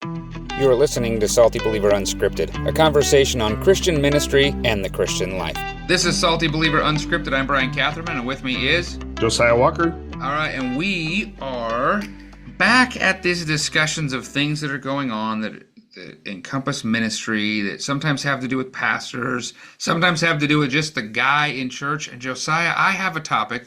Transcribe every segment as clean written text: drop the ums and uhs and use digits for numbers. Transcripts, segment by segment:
You are listening to Salty Believer Unscripted, a conversation on Christian ministry and the Christian life. This is Salty Believer Unscripted. I'm Brian Catherman, and with me is Josiah Walker. All right, and we are back at these discussions of things that are going on that encompass ministry, that sometimes have to do with pastors, sometimes have to do with just the guy in church. And Josiah, I have a topic.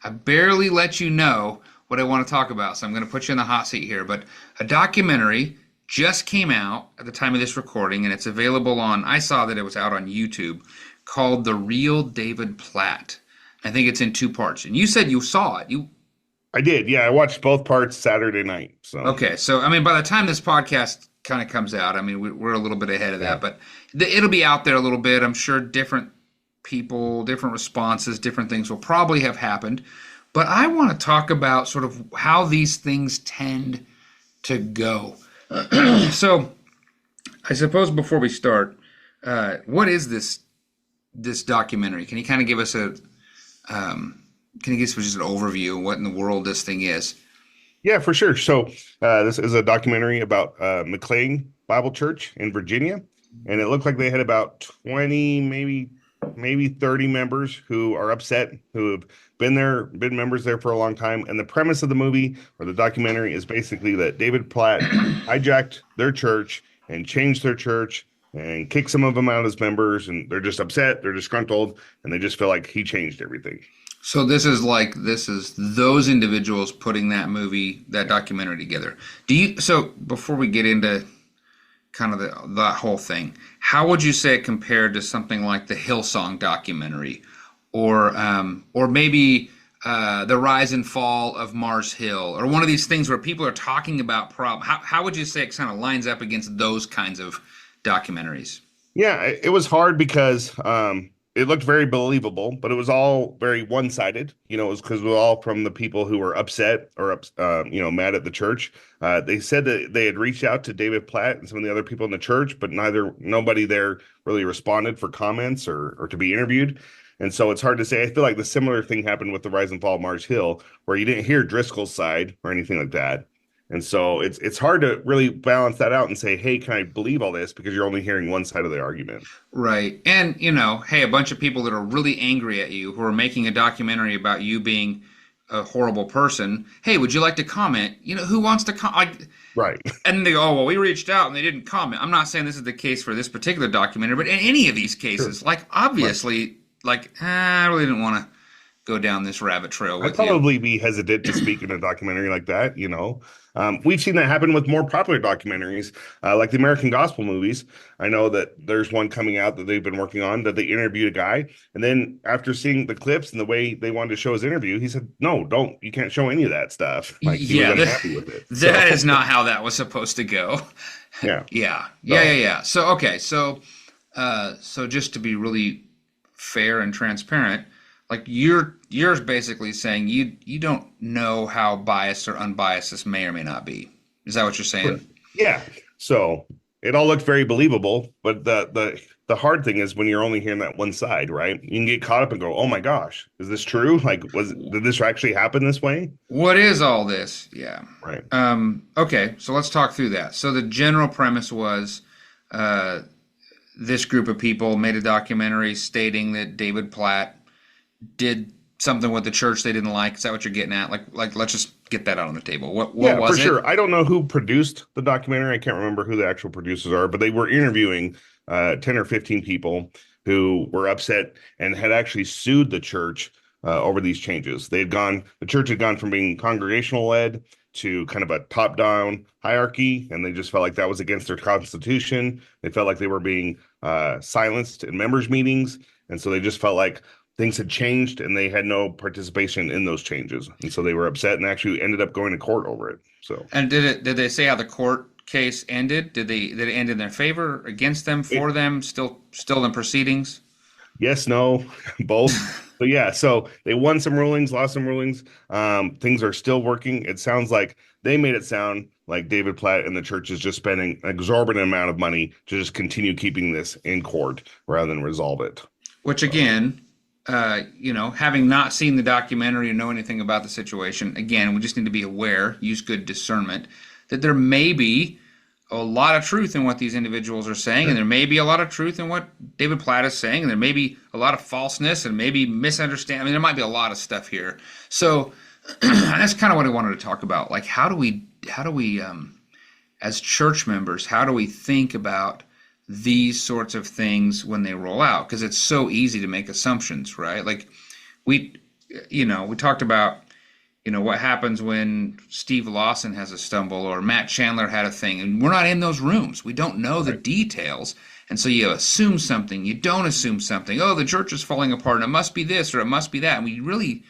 I barely let you know what I want to talk about, so I'm going to put you in the hot seat here. But a documentary just came out at the time of this recording, and it's available on, I saw that it was out on YouTube, called The Real David Platt. I think it's in 2 parts. And you said you saw it. I did, yeah. I watched both parts Saturday night. So okay, so I mean, by the time this podcast kind of comes out, I mean, we're a little bit ahead of that, but it'll be out there a little bit. I'm sure different people, different responses, different things will probably have happened. But I want to talk about sort of how these things tend to go. So I suppose before we start, what is this documentary? Can you kind of give us just an overview of what in the world this thing is? Yeah, for sure. So this is a documentary about McLean Bible Church in Virginia, and it looked like they had about 20, maybe 30 members who are upset, who have been members there for a long time. And the premise of the movie or the documentary is basically that David Platt hijacked their church and changed their church and kicked some of them out as members, and they're just upset, they're disgruntled, and they just feel like he changed everything. So this is those individuals putting that documentary together. So before we get into kind of that whole thing, how would you say it compared to something like the Hillsong documentary, or maybe the rise and fall of Mars Hill, or one of these things where people are talking about problems? How would you say it kind of lines up against those kinds of documentaries? Yeah, it was hard because it looked very believable, but it was all very one-sided. It was because it was all from the people who were upset or mad at the church. They said that they had reached out to David Platt and some of the other people in the church, but nobody there really responded for comments or to be interviewed. And so it's hard to say. I feel like the similar thing happened with the rise and fall of Mars Hill, where you didn't hear Driscoll's side or anything like that. And so it's hard to really balance that out and say, hey, can I believe all this? Because you're only hearing one side of the argument. Right. And, hey, a bunch of people that are really angry at you, who are making a documentary about you being a horrible person. Hey, would you like to comment? Who wants to comment? Right. And they go, oh, well, we reached out and they didn't comment. I'm not saying this is the case for this particular documentary, but in any of these cases, sure. Obviously, right. I really didn't want to go down this rabbit trail with I'd probably be hesitant to speak in a documentary like that, We've seen that happen with more popular documentaries, like the American Gospel movies. I know that there's one coming out that they've been working on, that they interviewed a guy, and then after seeing the clips and the way they wanted to show his interview, he said, no, you can't show any of that stuff. He was unhappy with it. That is not how that was supposed to go. Yeah. Yeah. So, okay. So just to be really fair and transparent, you're basically saying you don't know how biased or unbiased this may or may not be. Is that what you're saying? Yeah. So it all looked very believable, but the hard thing is when you're only hearing that one side, right? You can get caught up and go, oh my gosh, is this true? Did this actually happen this way? What is all this? Yeah. Right. Okay. So let's talk through that. So the general premise was, this group of people made a documentary stating that David Platt did something with the church they didn't like. Is that what you're getting at? Let's just get that out on the table. What was it? For sure. I don't know who produced the documentary. I can't remember who the actual producers are, but they were interviewing 10 or 15 people who were upset and had actually sued the church over these changes. The church had gone from being congregational led to kind of a top-down hierarchy, and they just felt like that was against their constitution. They felt like they were being silenced in members' meetings, and so they just felt like things had changed and they had no participation in those changes. And so they were upset and actually ended up going to court over it. So, and did they say how the court case ended? Did it end in their favor, against them, for them, still in proceedings? Yes, no, both. So yeah, so they won some rulings, lost some rulings. Things are still working. It sounds like they made it sound like David Platt and the church is just spending an exorbitant amount of money to just continue keeping this in court rather than resolve it. Which again, having not seen the documentary or know anything about the situation, again, we just need to be aware, use good discernment, that there may be a lot of truth in what these individuals are saying, and Sure. there may be a lot of truth in what David Platt is saying, and there may be a lot of falseness and maybe misunderstanding. I mean, there might be a lot of stuff here. So that's kind of what I wanted to talk about. Like, how do we, as church members, how do we think about these sorts of things when they roll out? Because it's so easy to make assumptions, right? Like, we, we talked about what happens when Steve Lawson has a stumble or Matt Chandler had a thing, and we're not in those rooms. We don't know the Right. details. And so you assume something, you don't assume something. Oh, the church is falling apart and it must be this or it must be that. And we really,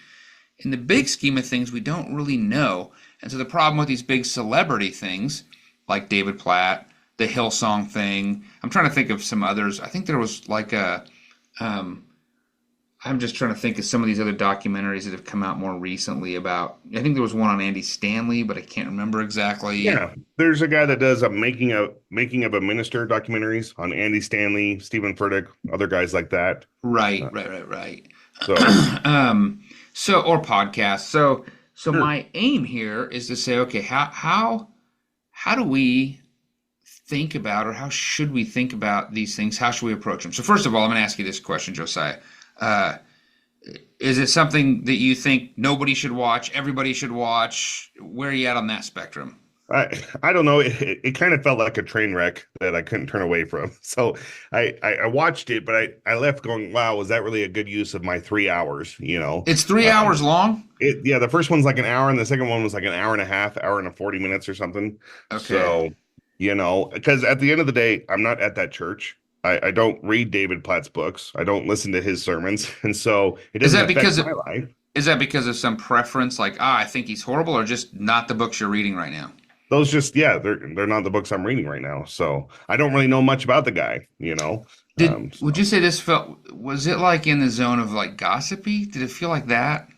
in the big scheme of things, we don't really know. And so the problem with these big celebrity things, like David Platt, the Hillsong thing, I'm trying to think of some others. I think there was like um, I'm just trying to think of some of these other documentaries that have come out more recently about. I think there was one on Andy Stanley, but I can't remember exactly. Yeah, there's a guy that does a making of a minister documentaries on Andy Stanley, Stephen Furtick, other guys like that. Right, Uh, right, right, right. so um, so or podcasts. So sure. my aim here is to say, okay, how do we think about, or how should we think about these things? How should we approach them? So first of all, I'm going to ask you this question, Josiah. Uh, is it something that you think nobody should watch, everybody should watch? Where are you at on that spectrum? I don't know. It kind of felt like a train wreck that I couldn't turn away from. So I watched it, but I left going, wow, was that really a good use of my 3 hours? It's three Um, hours long. yeah, the first one's like an hour, and the second one was like an hour and a half, hour and 40 minutes or something. Okay. So, because at the end of the day, I'm not at that church. I don't read David Platt's books. I don't listen to his sermons, and so it Is doesn't that affect because my of life. is that because of some preference, like, I think he's horrible, or just not the books you're reading right now? Those just, yeah, they're not the books I'm reading right now. So I don't really know much about the guy. Would you say this was it like in the zone of like gossipy? Did it feel like that?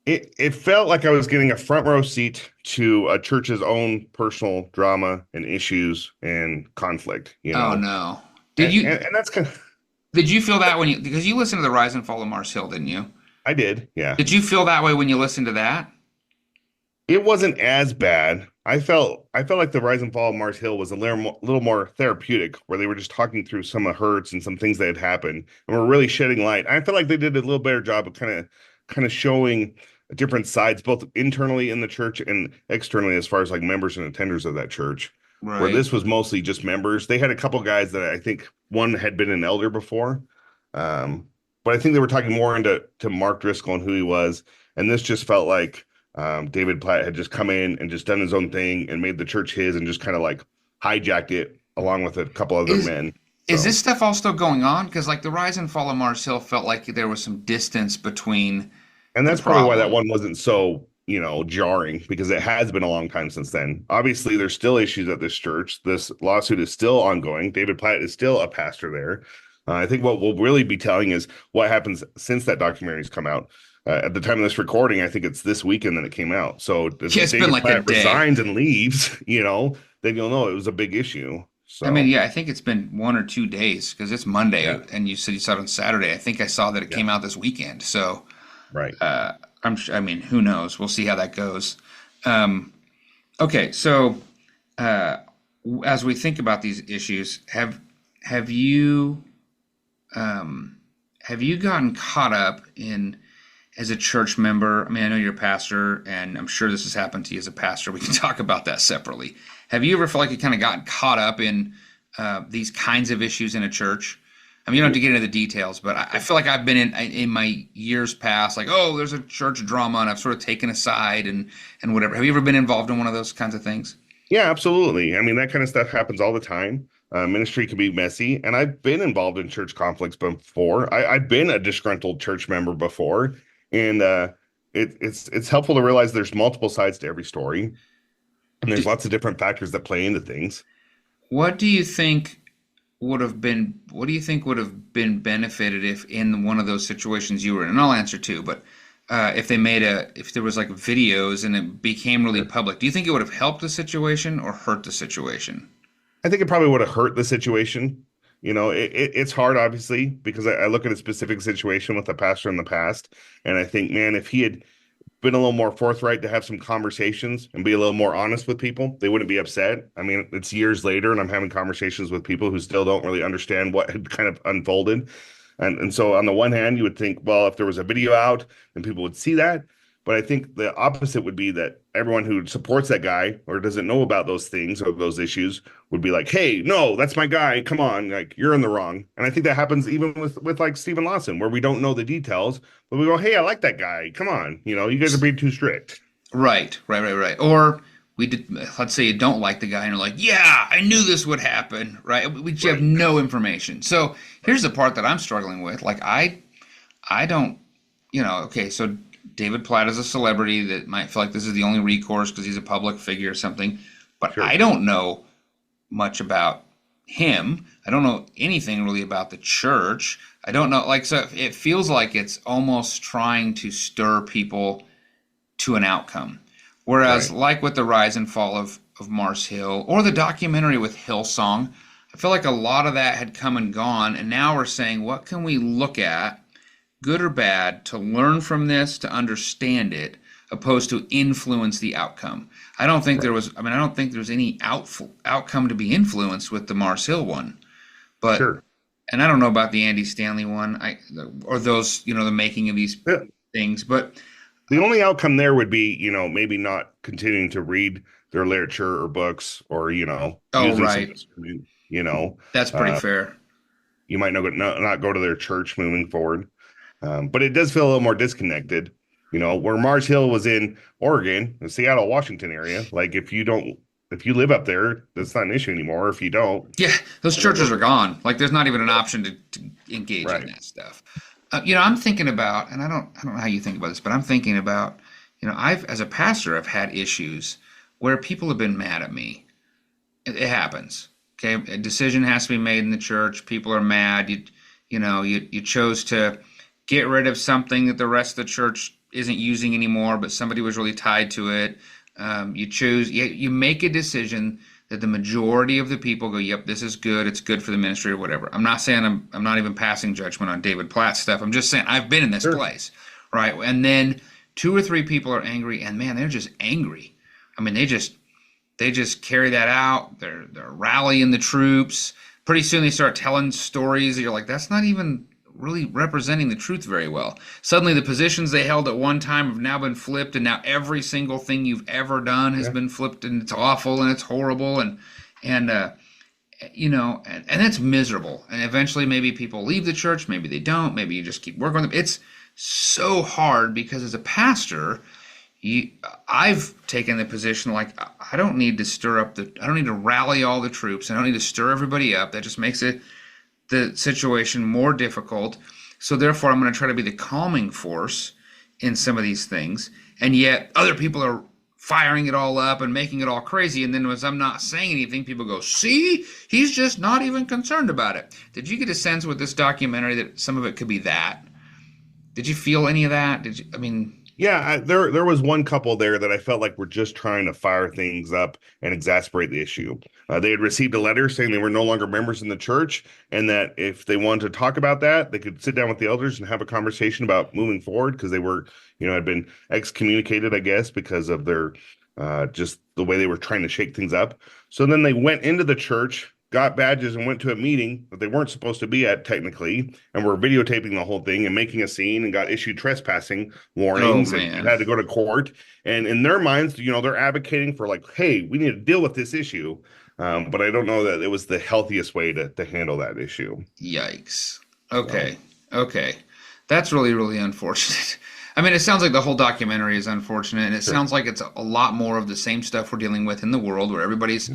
It felt like I was getting a front row seat to a church's own personal drama and issues and conflict, Oh no. Did and, you and, and that's kind of, did you feel that when you, because you listened to the Rise and Fall of Mars Hill, didn't you? I did, yeah. Did you feel that way when you listened to that? It wasn't as bad. I felt like the Rise and Fall of Mars Hill was a little more therapeutic, where they were just talking through some of the hurts and some things that had happened, and were really shedding light. I felt like they did a little better job of kind of showing different sides, both internally in the church and externally, as far as like members and attenders of that church. Where Right. this was mostly just members. They had a couple guys that I think one had been an elder before, um, but I think they were talking more into Mark Driscoll and who he was, and this just felt like David Platt had just come in and just done his own thing and made the church his and just kind of like hijacked it along with a couple other Is men. is So, this stuff all still going on? Because like the Rise and Fall of Mars Hill felt like there was some distance between and the that's probably why that problem. one wasn't so, jarring because it has been a long time since then. Obviously, there's still issues at this church. This lawsuit is still ongoing. David Platt is still a pastor there. I think what we'll really be telling is what happens since that documentary's come out. At the time of this recording, I think it's this weekend that it came out. So Yeah, if it's been David like a Platt day. resigns and leaves, then you'll know it was a big issue. I mean, So yeah, I think it's been 1 or 2 days because it's Monday, yeah, and you said you saw it on Saturday. I think I saw that it yeah, came out this weekend. So, right. I mean, who knows? We'll see how that goes. Um, okay, so uh, as we think about these issues, have you have you gotten caught up in, as a church member? I mean, I know you're a pastor, and I'm sure this has happened to you as a pastor. We can talk about that separately. Have you ever felt like you kind of gotten caught up in these kinds of issues in a church? I mean, you don't have to get into the details, but I feel like I've been in my years past, like, oh, there's a church drama, and I've sort of taken a side and whatever. Have you ever been involved in one of those kinds of things? Yeah, absolutely. I mean, that kind of stuff happens all the time. Ministry can be messy, and I've been involved in church conflicts before. I've been a disgruntled church member before, and it's helpful to realize there's multiple sides to every story, and there's D lots of different factors that play into things. what do you think what do you think would have been benefited if in one of those situations you were in? And I'll answer too, but if if there was like videos and it became really Sure. public, do you think it would have helped the situation or hurt the situation? I think it probably would have hurt the situation. It's hard, obviously, because I look at a specific situation with a pastor in the past, and I think, man, if he had been a little more forthright to have some conversations and be a little more honest with people, they wouldn't be upset. I mean, it's years later and I'm having conversations with people who still don't really understand what had kind of unfolded. And so on the one hand, you would think, well, if there was a video out, then people would see that. But I think the opposite would be that everyone who supports that guy or doesn't know about those things or those issues would be like, hey, no, that's my guy. Come on, like you're in the wrong. And I think that happens even with like Stephen Lawson, where we don't know the details, but we go, hey, I like that guy. Come on, you guys are being too strict. Right. Or we did. Let's say you don't like the guy, and you're like, "Yeah, I knew this would happen." Right? We just have Right. no information. So here's the part that I'm struggling with. Like, I don't, Okay, so David Platt is a celebrity that might feel like this is the only recourse because he's a public figure or something. But Sure. I don't know much about him. I don't know anything really about the church. I don't know. Like, so it feels like it's almost trying to stir people to an outcome. Whereas, Right. like with the rise and fall of Mars Hill or the documentary with Hillsong, I feel like a lot of that had come and gone. And now we're saying, what can we look at, good or bad, to learn from this, to understand it, opposed to influence the outcome? Right. I don't think there was any outcome to be influenced with the Mars Hill one. But, Sure. and I don't know about the Andy Stanley one, or those, the making of these Yeah. things, but The only outcome there would be, maybe not continuing to read their literature or books or, oh, using some right. discernment, you know. That's pretty Uh, fair. you might not go to their church moving forward. But it does feel a little more disconnected, where Mars Hill was in Oregon, the Seattle, Washington area. Like if you live up there, that's not an issue anymore. If you don't, Yeah, those I don't go churches are there. gone. Like, there's not even an option to engage in Right. that stuff. I'm thinking about, and I don't know how you think about this, but I'm thinking about, as a pastor, I've had issues where people have been mad at me. It happens. Okay, a decision has to be made in the church. People are mad. You chose to get rid of something that the rest of the church isn't using anymore, but somebody was really tied to it. You make a decision that the majority of the people go, "Yep, this is good. It's good for the ministry," or whatever. I'm not saying I'm not even passing judgment on David Platt stuff. I'm just saying I've been in this Sure. place, right? And then two or three people are angry, and man, they're just angry. I mean, they just carry that out. They're rallying the troops. Pretty soon they start telling stories that you're like, that's not even really representing the truth very well. Suddenly the positions they held at one time have now been flipped, and now every single thing you've ever done has Yeah. been flipped, and it's awful and it's horrible, and it's miserable. And eventually maybe people leave the church, maybe they don't, maybe you just keep working on them. It's so hard because as a pastor, you, I've taken the position like I don't need to I don't need to rally all the troops. I don't need to stir everybody up. That just makes the situation more difficult. So therefore, I'm going to try to be the calming force in some of these things. And yet other people are firing it all up and making it all crazy. And then as I'm not saying anything, people go, see, he's just not even concerned about it. Did you get a sense with this documentary that some of it could be that? Did you feel any of that? I mean, Yeah, there was one couple there that I felt like were just trying to fire things up and exasperate the issue. They had received a letter saying they were no longer members in the church, and that if they wanted to talk about that, they could sit down with the elders and have a conversation about moving forward because they were, had been excommunicated, I guess, because of their just the way they were trying to shake things up. So then they went into the church, got badges, and went to a meeting that they weren't supposed to be at technically, and were videotaping the whole thing and making a scene and got issued trespassing oh warnings and man. had to go to court. And in their minds, they're advocating for like, hey, we need to deal with this issue. But I don't know that it was the healthiest way to handle that issue. Yikes. So Okay. Okay. That's really, really unfortunate. I mean, it sounds like the whole documentary is unfortunate, and it sure. sounds like it's a lot more of the same stuff we're dealing with in the world where everybody's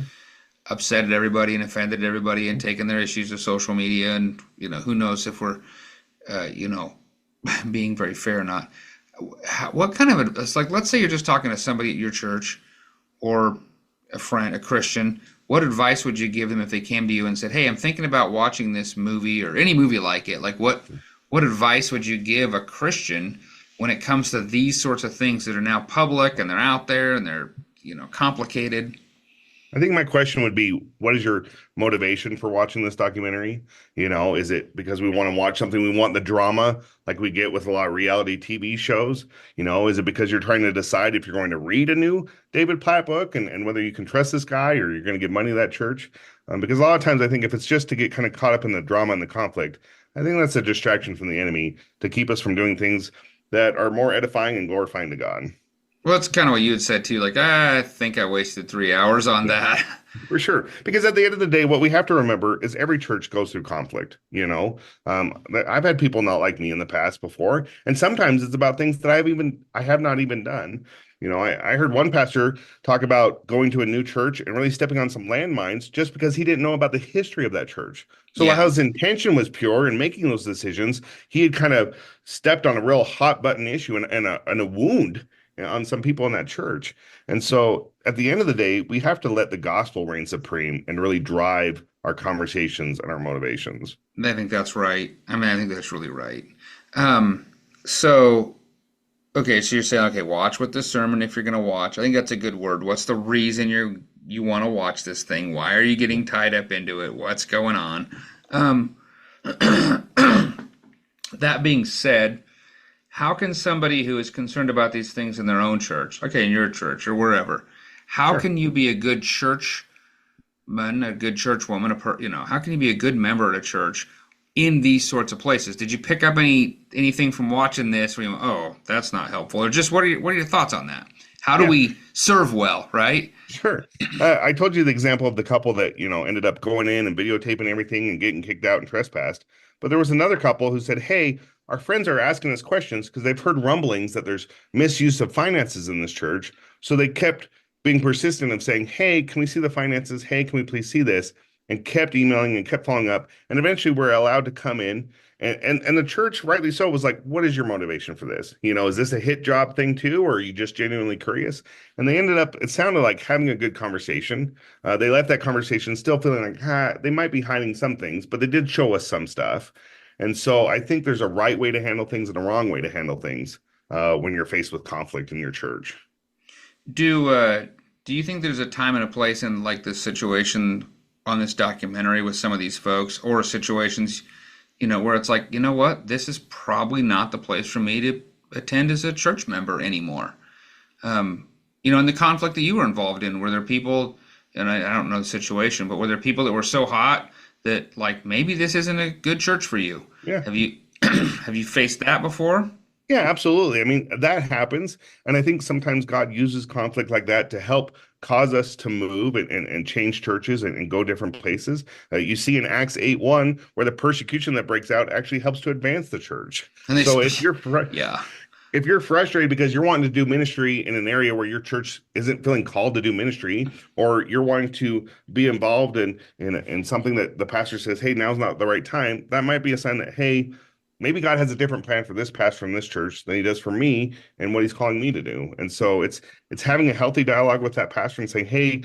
upset at everybody and offended at everybody and taking their issues to social media. And, who knows if we're, uh, you know, being very fair or not. What kind of, it's like, let's say you're just talking to somebody at your church or a friend, a Christian. What advice would you give them if they came to you and said, "Hey, I'm thinking about watching this movie or any movie like it"? Like, what advice would you give a Christian when it comes to these sorts of things that are now public and they're out there and they're, complicated? I think my question would be, what is your motivation for watching this documentary? Is it because we want to watch something, we want the drama like we get with a lot of reality TV shows? Is it because you're trying to decide if you're going to read a new David Platt book and whether you can trust this guy or you're going to give money to that church? Because a lot of times I think if it's just to get kind of caught up in the drama and the conflict, I think that's a distraction from the enemy to keep us from doing things that are more edifying and glorifying to God. Well, it's kind of what you had said too. Like, I think I wasted 3 hours on that. For sure. Because at the end of the day, what we have to remember is every church goes through conflict. I've had people not like me in the past before, and sometimes it's about things that I have not even done. I heard one pastor talk about going to a new church and really stepping on some landmines just because he didn't know about the history of that church. So while Yeah. his intention was pure in making those decisions, he had kind of stepped on a real hot button issue and a wound on some people in that church. And so at the end of the day, we have to let the gospel reign supreme and really drive our conversations and our motivations. I think that's right. I mean, I think that's really right. Um, so, okay, so you're saying, okay, watch with discernment if you're going to watch. I think that's a good word. What's the reason you want to watch this thing? Why are you getting tied up into it? What's going on? Um, that being said, how can somebody who is concerned about these things in their own church, okay, in your church or wherever, how Sure. can you be a good churchman, a good churchwoman, how can you be a good member at a church in these sorts of places? Did you pick up anything from watching this where you went, oh, that's not helpful? Or just what are your thoughts on that? How do Yeah. we serve well, right? Sure. I told you the example of the couple that, ended up going in and videotaping everything and getting kicked out and trespassed. But there was another couple who said, hey, our friends are asking us questions because they've heard rumblings that there's misuse of finances in this church. So they kept being persistent of saying, hey, can we see the finances? Hey, can we please see this? And kept emailing and kept following up. And eventually we're allowed to come in. And the church, rightly so, was like, what is your motivation for this? Is this a hit job thing too? Or are you just genuinely curious? And they ended up, it sounded like having a good conversation. They left that conversation still feeling like, they might be hiding some things, but they did show us some stuff. And so I think there's a right way to handle things and a wrong way to handle things when you're faced with conflict in your church. Do you think there's a time and a place in like this situation on this documentary with some of these folks, or situations, where it's like, you know what, this is probably not the place for me to attend as a church member anymore? In the conflict that you were involved in, were there people, and I don't know the situation, but were there people that were so hot that like maybe this isn't a good church for you? Yeah. Have you have you faced that before? Yeah, absolutely. I mean, that happens. And I think sometimes God uses conflict like that to help cause us to move and change churches and go different places. You see in Acts 8:1 where the persecution that breaks out actually helps to advance the church. And So if you're yeah, if you're frustrated because you're wanting to do ministry in an area where your church isn't feeling called to do ministry, or you're wanting to be involved in something that the pastor says, hey, now's not the right time, that might be a sign that, hey, maybe God has a different plan for this pastor from this church than he does for me and what he's calling me to do. And so it's having a healthy dialogue with that pastor and saying, hey,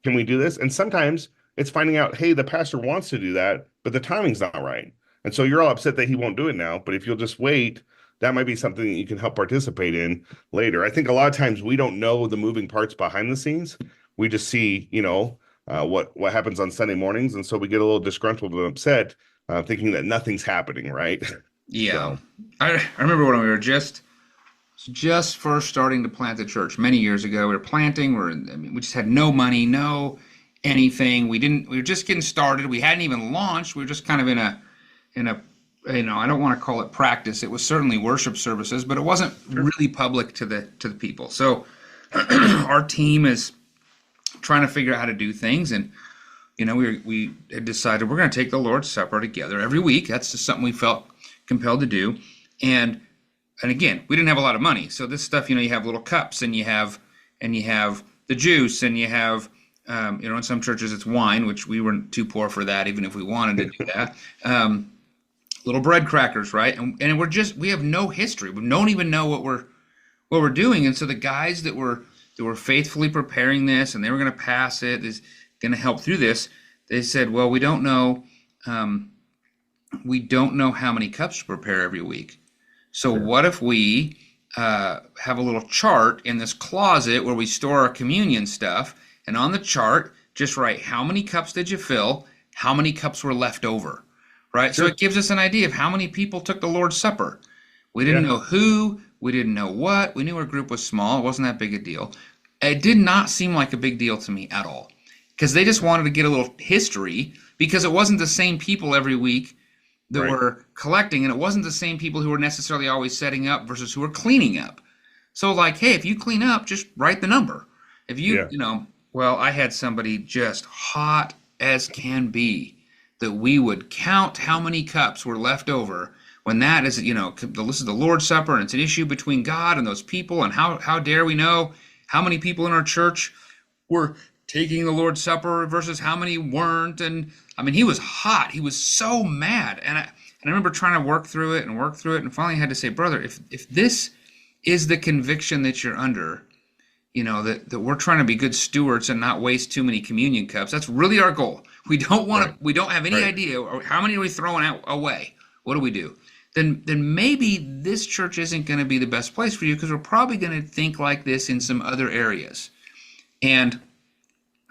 can we do this? And sometimes it's finding out, hey, the pastor wants to do that, but the timing's not right. And so you're all upset that he won't do it now. But if you'll just wait, that might be something that you can help participate in later. I think a lot of times we don't know the moving parts behind the scenes. We just see, what happens on Sunday mornings, and so we get a little disgruntled and upset, thinking that nothing's happening, right? yeah. So, I remember when we were just first starting to plant the church many years ago. We were planting. We just had no money, no anything. We were just getting started. We hadn't even launched. We were just kind of in a I don't want to call it practice. It was certainly worship services, but it wasn't sure. really public to the people. So our team is trying to figure out how to do things, and we had decided we're going to take the Lord's Supper together every week. That's just something we felt compelled to do, and again, we didn't have a lot of money, so this stuff, you have little cups, and you have the juice, and you have in some churches it's wine, which we weren't too poor for that, even if we wanted to do that. Little bread crackers, right? And we have no history. We don't even know what we're doing. And so the guys that were faithfully preparing this, and they were going to pass it, is going to help through this. They said, well, we don't know how many cups to prepare every week. So Sure. what if we have a little chart in this closet where we store our communion stuff, and on the chart just write how many cups did you fill, how many cups were left over, right? So Sure. it gives us an idea of how many people took the Lord's Supper. We didn't Yeah. know who, we didn't know what. We knew our group was small. It wasn't that big a deal. It did not seem like a big deal to me at all, because they just wanted to get a little history, because it wasn't the same people every week that Right. were collecting, and it wasn't the same people who were necessarily always setting up versus who were cleaning up. So like, hey, if you clean up, just write the number. If you, Yeah. well, I had somebody just hot as can be that we would count how many cups were left over, when that is, this is the Lord's Supper, and it's an issue between God and those people, and how dare we know how many people in our church were taking the Lord's Supper versus how many weren't. And I mean, he was hot. He was so mad. And I remember trying to work through it, and finally had to say, brother, if this is the conviction that you're under, that we're trying to be good stewards and not waste too many communion cups. That's really our goal. We don't want to. We don't have any idea how many are we throwing away. What do we do? Then maybe this church isn't going to be the best place for you, because we're probably going to think like this in some other areas. And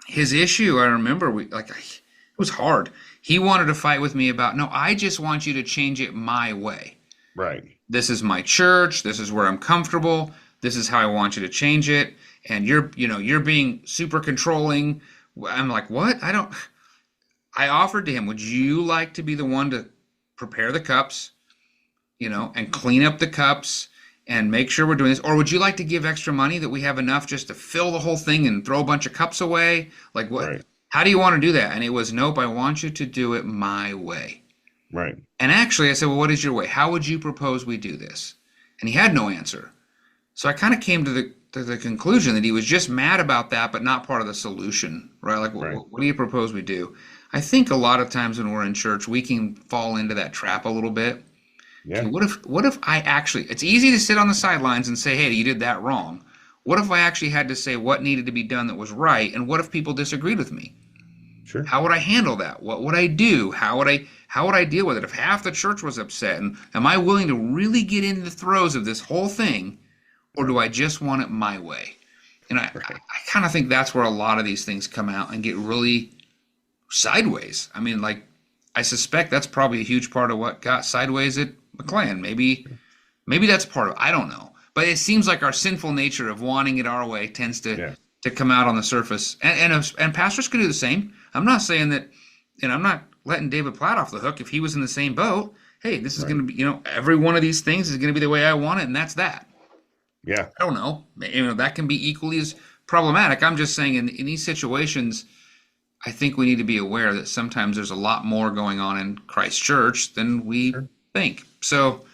his issue, I remember, it was hard. He wanted to fight with me about, no, I just want you to change it my way. Right. This is my church. This is where I'm comfortable. This is how I want you to change it. And you're being super controlling. I'm like, what? I offered to him, would you like to be the one to prepare the cups, and clean up the cups and make sure we're doing this? Or would you like to give extra money that we have enough just to fill the whole thing and throw a bunch of cups away? Like, what? Right. How do you want to do that? And it was, nope, I want you to do it my way. Right. And actually, I said, well, what is your way? How would you propose we do this? And he had no answer. So I kind of came to the conclusion that he was just mad about that, but not part of the solution, right? Like, Right. what do you propose we do? I think a lot of times when we're in church, we can fall into that trap a little bit. Yeah. Okay, what if I actually, it's easy to sit on the sidelines and say, hey, you did that wrong. What if I actually had to say what needed to be done that was right? And what if people disagreed with me? Sure. How would I handle that? What would I do? How would I deal with it if half the church was upset? And am I willing to really get into the throes of this whole thing, or do I just want it my way? And I kind of think that's where a lot of these things come out and get really sideways. I mean, like, I suspect that's probably a huge part of what got sideways at McLean. Maybe that's part of it. I don't know. But it seems like our sinful nature of wanting it our way tends to come out on the surface. And pastors could do the same. I'm not saying that, and I'm not letting David Platt off the hook if he was in the same boat. Hey, this is going to be, every one of these things is going to be the way I want it, and that's that. Yeah. I don't know. That can be equally as problematic. I'm just saying in these situations, I think we need to be aware that sometimes there's a lot more going on in Christ Church than we think. So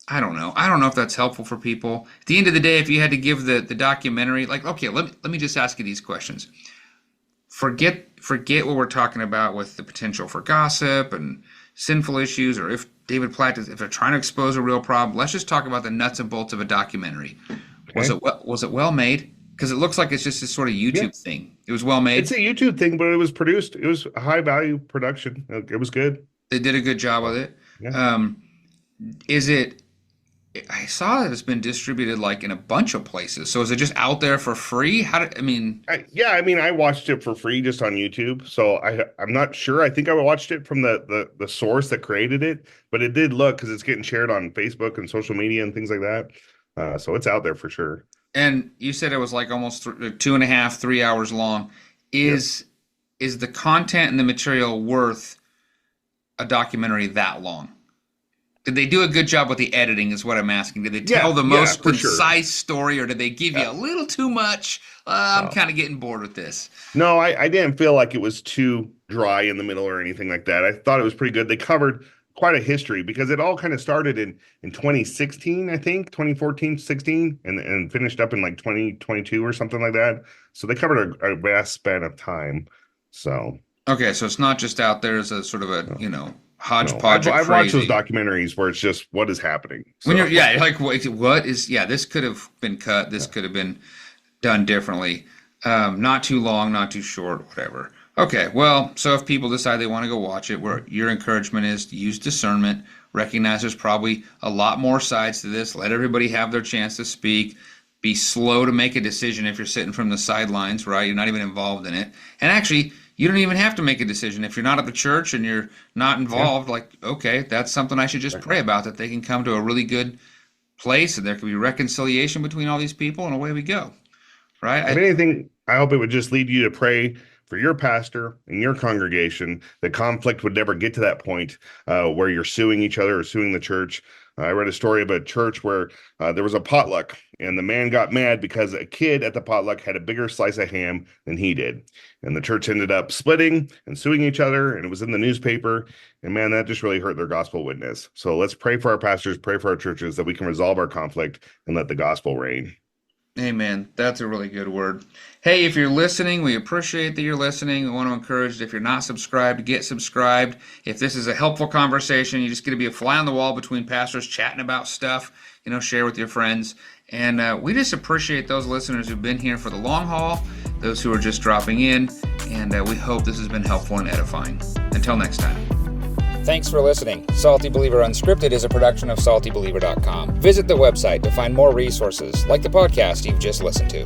I don't know. I don't know if that's helpful for people. At the end of the day, if you had to give the documentary, like, okay, let me just ask you these questions. Forget what we're talking about with the potential for gossip and sinful issues, or if David Platt if they're trying to expose a real problem. Let's just talk about the nuts and bolts of a documentary. Okay. Was it well made? Because it looks like it's just this sort of YouTube thing. It was well made. It's a YouTube thing, but it was produced. It was a high value production. It was good. They did a good job with it. Yeah. Is it? I saw that it's been distributed like in a bunch of places. So is it just out there for free? I watched it for free just on YouTube. So I'm not sure. I think I watched it from the source that created it, but it did look, because it's getting shared on Facebook and social media and things like that. So it's out there for sure. And you said it was like almost 2.5, 3 hours long. Is the content and the material worth a documentary that long? Did they do a good job with the editing is what I'm asking. Did they tell the most concise story, or did they give you a little too much? I'm kind of getting bored with this. No, I didn't feel like it was too dry in the middle or anything like that. I thought it was pretty good. They covered quite a history, because it all kind of started in 2016, I think, 2014, 16, and finished up in like 2022 or something like that. So they covered a vast span of time. So. Okay, so it's not just out there as a sort of a, hodgepodge. I've watched those documentaries where it's just what is happening. So. When you're like, what is? Yeah, this could have been cut. This could have been done differently. Not too long, not too short, whatever. Okay, well, so if people decide they want to go watch it, where your encouragement is to use discernment, recognize there's probably a lot more sides to this. Let everybody have their chance to speak. be slow to make a decision if you're sitting from the sidelines, right? You're not even involved in it. And actually, you don't even have to make a decision. If you're not at the church and you're not involved, like, okay, that's something I should just pray about, that they can come to a really good place and there can be reconciliation between all these people, and away we go, right? If anything, I hope it would just lead you to pray for your pastor and your congregation, that conflict would never get to that point where you're suing each other or suing the church. I read a story of a church where there was a potluck, and the man got mad because a kid at the potluck had a bigger slice of ham than he did. And the church ended up splitting and suing each other, and it was in the newspaper. And man, that just really hurt their gospel witness. So let's pray for our pastors, pray for our churches, that we can resolve our conflict and let the gospel reign. Amen. That's a really good word. Hey, if you're listening, we appreciate that you're listening. We want to encourage, if you're not subscribed, get subscribed. If this is a helpful conversation, you just get to be a fly on the wall between pastors chatting about stuff, share with your friends. And we just appreciate those listeners who've been here for the long haul, those who are just dropping in, and we hope this has been helpful and edifying. Until next time. Thanks for listening. Salty Believer Unscripted is a production of SaltyBeliever.com. Visit the website to find more resources like the podcast you've just listened to.